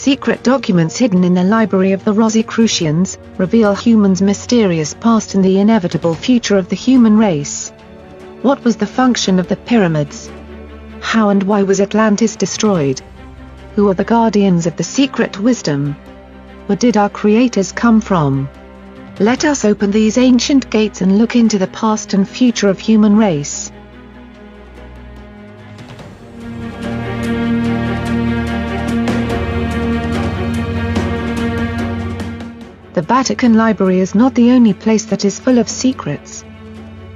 secret documents hidden in the library of the Rosicrucians reveal humans' mysterious past and the inevitable future of the human race. What was the function of the pyramids? How and why was Atlantis destroyed? Who are the guardians of the secret wisdom? Where did our creators come from? Let us open these ancient gates and look into the past and future of human race. The Vatican Library is not the only place that is full of secrets.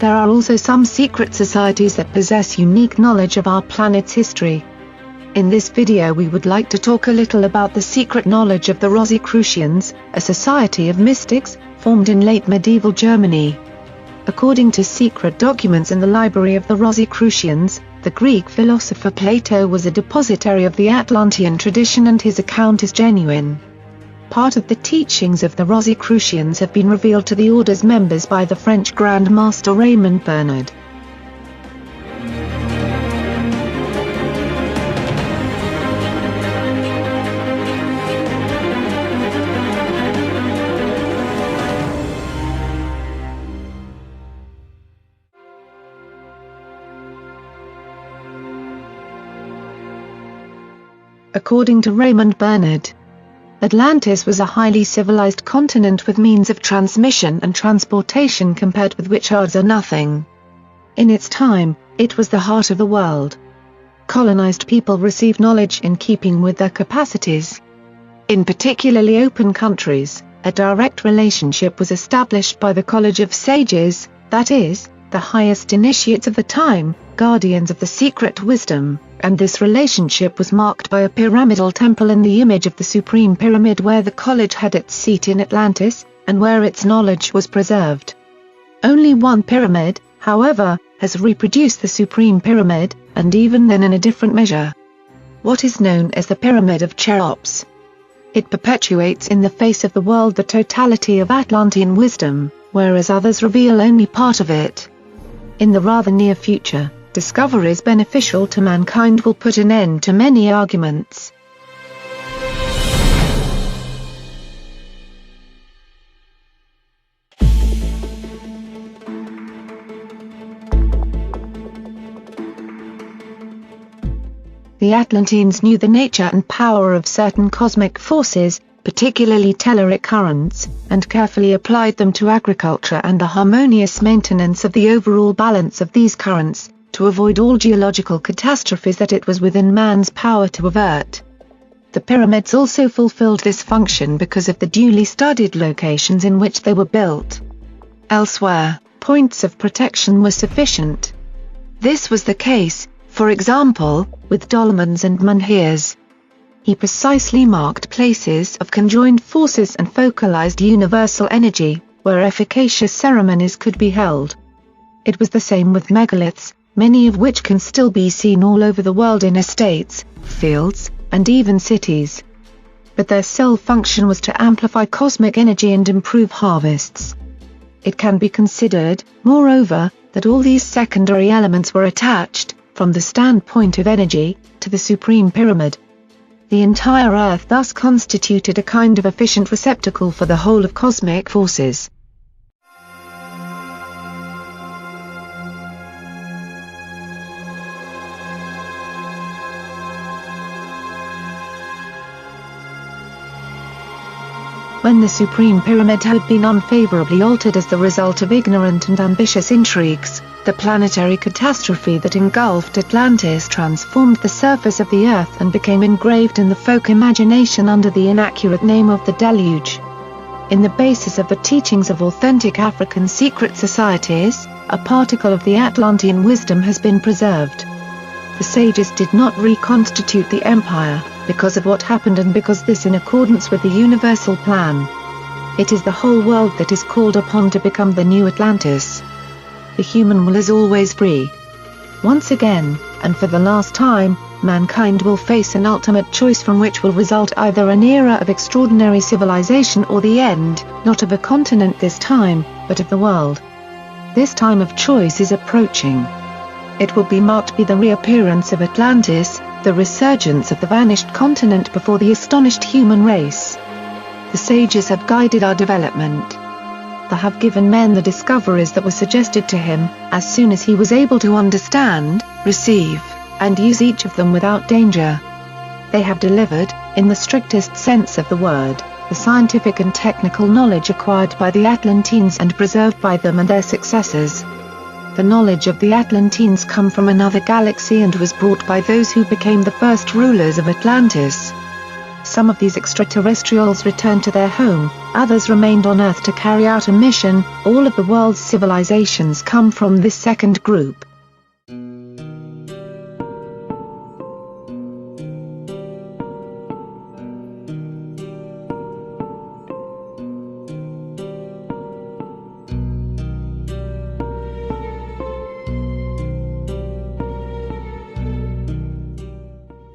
There are also some secret societies that possess unique knowledge of our planet's history. In this video we would like to talk a little about the secret knowledge of the Rosicrucians, a society of mystics, formed in late medieval Germany. According to secret documents in the library of the Rosicrucians, the Greek philosopher Plato was a depositary of the Atlantean tradition and his account is genuine. Part of the teachings of the Rosicrucians have been revealed to the order's members by the French Grand Master Raymond Bernard. According to Raymond Bernard, Atlantis was a highly civilized continent with means of transmission and transportation compared with which ours are nothing. In its time, it was the heart of the world. Colonized people received knowledge in keeping with their capacities. In particularly open countries, a direct relationship was established by the College of Sages, that is, the highest initiates of the time, guardians of the secret wisdom, and this relationship was marked by a pyramidal temple in the image of the Supreme Pyramid where the college had its seat in Atlantis, and where its knowledge was preserved. Only one pyramid, however, has reproduced the Supreme Pyramid, and even then in a different measure. What is known as the Pyramid of Cheops. It perpetuates in the face of the world the totality of Atlantean wisdom, whereas others reveal only part of it. In the rather near future, discoveries beneficial to mankind will put an end to many arguments. The Atlanteans knew the nature and power of certain cosmic forces, particularly telluric currents, and carefully applied them to agriculture and the harmonious maintenance of the overall balance of these currents, to avoid all geological catastrophes that it was within man's power to avert. The pyramids also fulfilled this function because of the duly studied locations in which they were built. Elsewhere, points of protection were sufficient. This was the case, for example, with dolmens and menhirs. He precisely marked places of conjoined forces and focalized universal energy, where efficacious ceremonies could be held. It was the same with megaliths, many of which can still be seen all over the world in estates, fields, and even cities. But their sole function was to amplify cosmic energy and improve harvests. It can be considered, moreover, that all these secondary elements were attached, from the standpoint of energy, to the Supreme Pyramid. The entire Earth thus constituted a kind of efficient receptacle for the whole of cosmic forces. When the Supreme Pyramid had been unfavorably altered as the result of ignorant and ambitious intrigues, the planetary catastrophe that engulfed Atlantis transformed the surface of the Earth and became engraved in the folk imagination under the inaccurate name of the Deluge. In the basis of the teachings of authentic African secret societies, a particle of the Atlantean wisdom has been preserved. The sages did not reconstitute the empire, because of what happened and because this in accordance with the universal plan. It is the whole world that is called upon to become the new Atlantis. The human will is always free. Once again, and for the last time, mankind will face an ultimate choice from which will result either an era of extraordinary civilization or the end, not of a continent this time, but of the world. This time of choice is approaching. It will be marked by the reappearance of Atlantis, the resurgence of the vanished continent before the astonished human race. The sages have guided our development. They have given men the discoveries that were suggested to him, as soon as he was able to understand, receive, and use each of them without danger. They have delivered, in the strictest sense of the word, the scientific and technical knowledge acquired by the Atlanteans and preserved by them and their successors. The knowledge of the Atlanteans come from another galaxy and was brought by those who became the first rulers of Atlantis. Some of these extraterrestrials returned to their home, others remained on Earth to carry out a mission. All of the world's civilizations come from this second group.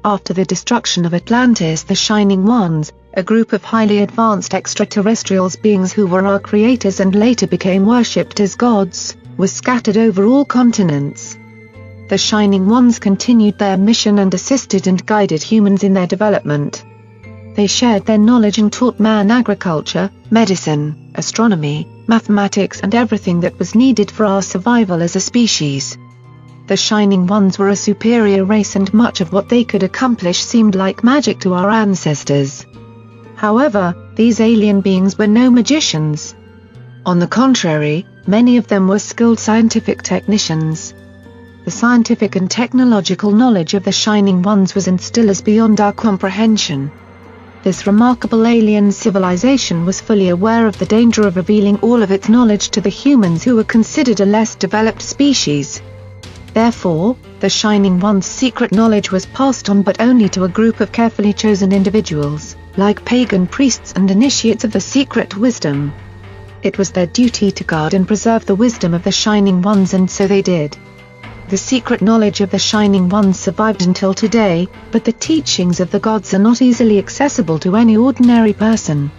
After the destruction of Atlantis, the Shining Ones, a group of highly advanced extraterrestrial beings who were our creators and later became worshipped as gods, was scattered over all continents. The Shining Ones continued their mission and assisted and guided humans in their development. They shared their knowledge and taught man agriculture, medicine, astronomy, mathematics and everything that was needed for our survival as a species. The Shining Ones were a superior race and much of what they could accomplish seemed like magic to our ancestors. However, these alien beings were no magicians. On the contrary, many of them were skilled scientific technicians. The scientific and technological knowledge of the Shining Ones was and still is beyond our comprehension. This remarkable alien civilization was fully aware of the danger of revealing all of its knowledge to the humans who were considered a less developed species. Therefore, the Shining One's secret knowledge was passed on but only to a group of carefully chosen individuals, like pagan priests and initiates of the secret wisdom. It was their duty to guard and preserve the wisdom of the Shining Ones, and so they did. The secret knowledge of the Shining Ones survived until today, but the teachings of the gods are not easily accessible to any ordinary person.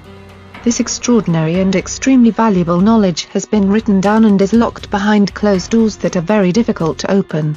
This extraordinary and extremely valuable knowledge has been written down and is locked behind closed doors that are very difficult to open.